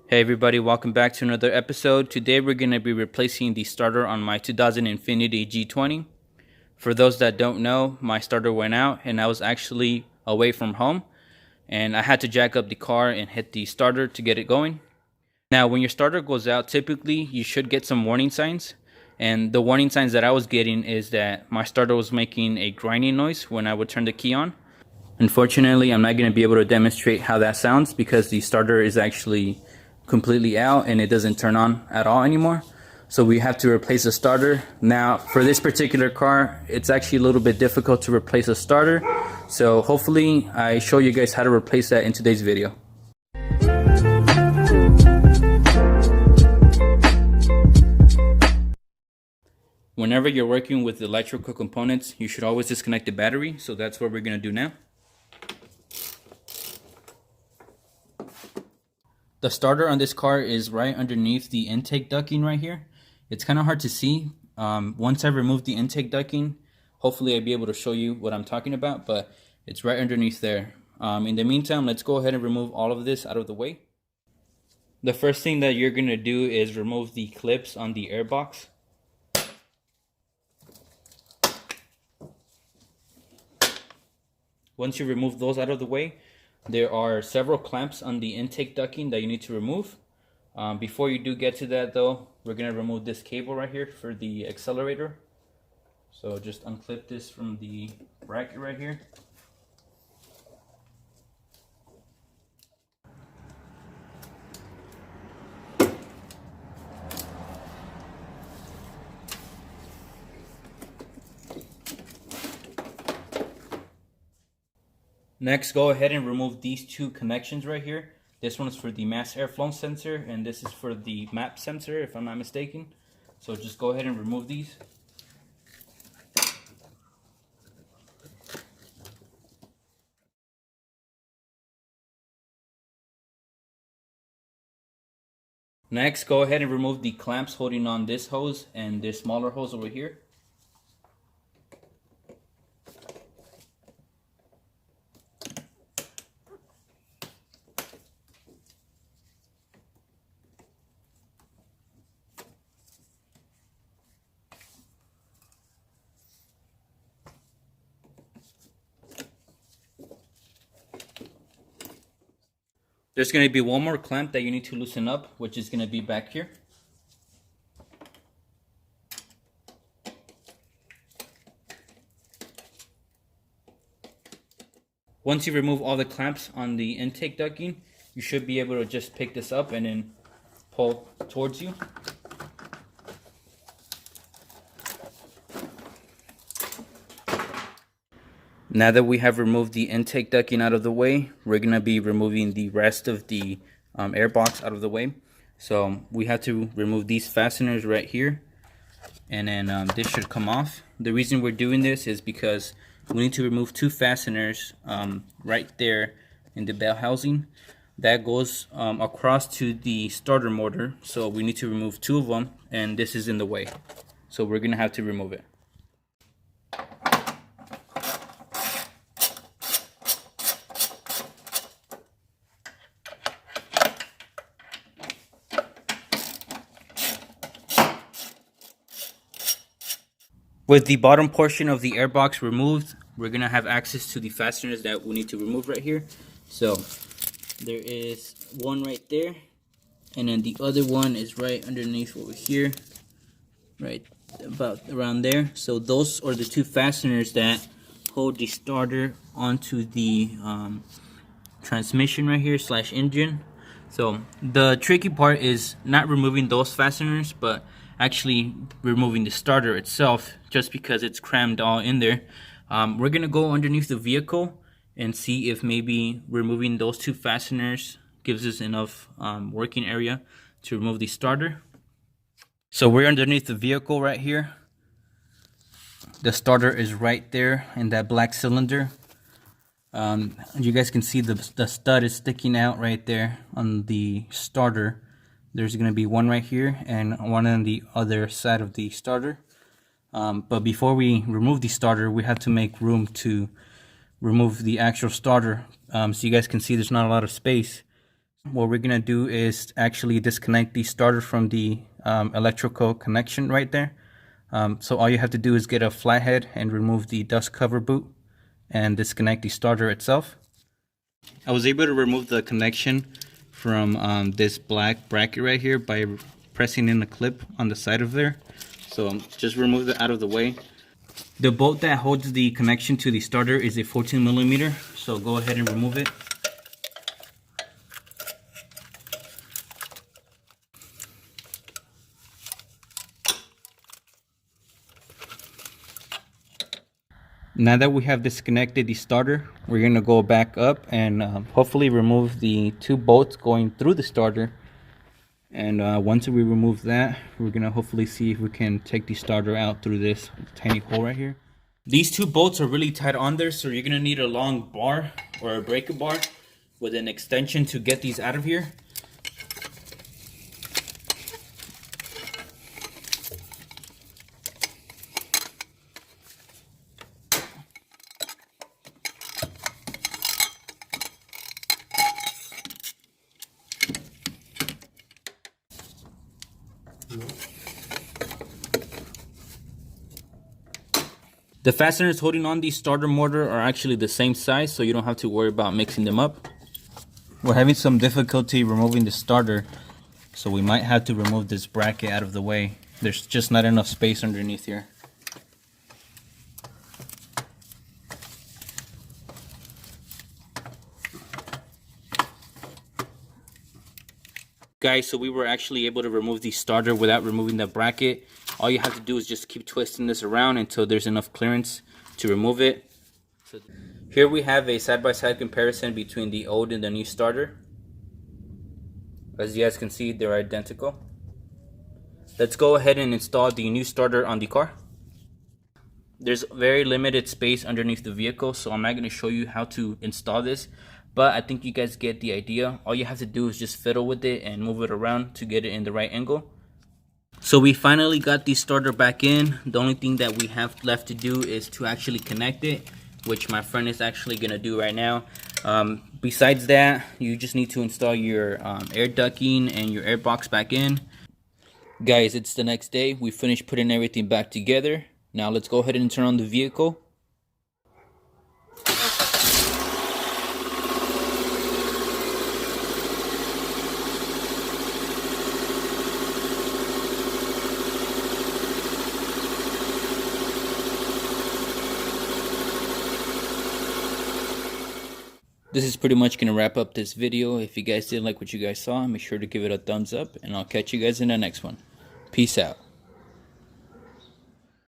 Hey everybody, welcome back to another episode. Today we're going to be replacing the starter on my 2000 Infiniti G20. For those that don't know, my starter went out and I was actually away from home and I had to jack up the car and hit the starter to get it going. Now when your starter goes out, typically you should get some warning signs, and the warning signs that I was getting is that my starter was making a grinding noise when I would turn the key on. Unfortunately, I'm not going to be able to demonstrate how that sounds because the starter is actually completely out and it doesn't turn on at all anymore. So we have to replace the starter. Now, for this particular car, it's actually a little bit difficult to replace a starter. So hopefully I show you guys how to replace that in today's video. Whenever you're working with electrical components, you should always disconnect the battery. So that's what we're going to do now. The starter on this car is right underneath the intake ducting right here. It's kind of hard to see. Once I remove the intake ducting, hopefully I'll be able to show you what I'm talking about, but it's right underneath there. In the meantime, let's go ahead and remove all of this out of the way. The first thing that you're going to do is remove the clips on the airbox. Once you remove those out of the way, there are several clamps on the intake ducting that you need to remove. Before you do get to that though, we're going to remove this cable right here for the accelerator. So just unclip this from the bracket right here. Next, go ahead and remove these two connections right here. This one is for the mass airflow sensor, and this is for the map sensor, if I'm not mistaken. So just go ahead and remove these. Next, go ahead and remove the clamps holding on this hose and this smaller hose over here. There's going to be one more clamp that you need to loosen up, which is going to be back here. Once you remove all the clamps on the intake ducting, you should be able to just pick this up and then pull towards you. Now that we have removed the intake ducting out of the way, we're going to be removing the rest of the air box out of the way. So we have to remove these fasteners right here, and then this should come off. The reason we're doing this is because we need to remove two fasteners right there in the bell housing. That goes across to the starter motor, so we need to remove two of them, and this is in the way. So we're going to have to remove it. With the bottom portion of the airbox removed, we're going to have access to the fasteners that we need to remove right here. So there is one right there, and then the other one is right underneath over here, right about around there. So those are the two fasteners that hold the starter onto the transmission right here / engine. So the tricky part is not removing those fasteners, but actually removing the starter itself, just because it's crammed all in there. We're gonna go underneath the vehicle and see if maybe removing those two fasteners gives us enough working area to remove the starter. So we're underneath the vehicle right here. The starter is right there in that black cylinder. You guys can see the stud is sticking out right there on the starter. There's going to be one right here and one on the other side of the starter. But before we remove the starter, we have to make room to remove the actual starter. So you guys can see there's not a lot of space. What we're gonna do is actually disconnect the starter from the electrical connection right there. So all you have to do is get a flathead and remove the dust cover boot and disconnect the starter itself. I was able to remove the connection from this black bracket right here by pressing in the clip on the side of there. So just remove it out of the way. The bolt that holds the connection to the starter is a 14 millimeter, so go ahead and remove it. Now that we have disconnected the starter, we're going to go back up and hopefully remove the two bolts going through the starter. And once we remove that, we're going to hopefully see if we can take the starter out through this tiny hole right here. These two bolts are really tight on there, so you're going to need a long bar or a breaker bar with an extension to get these out of here. The fasteners holding on the starter motor are actually the same size, so you don't have to worry about mixing them up. We're having some difficulty removing the starter, so we might have to remove this bracket out of the way. There's just not enough space underneath here. Guys, so we were actually able to remove the starter without removing the bracket. All you have to do is just keep twisting this around until there's enough clearance to remove it. So here we have a side-by-side comparison between the old and the new starter. As you guys can see, they're identical. Let's go ahead and install the new starter on the car. There's very limited space underneath the vehicle, so I'm not going to show you how to install this, but I think you guys get the idea. All you have to do is just fiddle with it and move it around to get it in the right angle. So we finally got the starter back in. The only thing that we have left to do is to actually connect it, which my friend is actually going to do right now. Besides that, you just need to install your air ducting and your air box back in. Guys, it's the next day. We finished putting everything back together. Now let's go ahead and turn on the vehicle. This is pretty much going to wrap up this video. If you guys did like what you guys saw, make sure to give it a thumbs up, and I'll catch you guys in the next one. Peace out.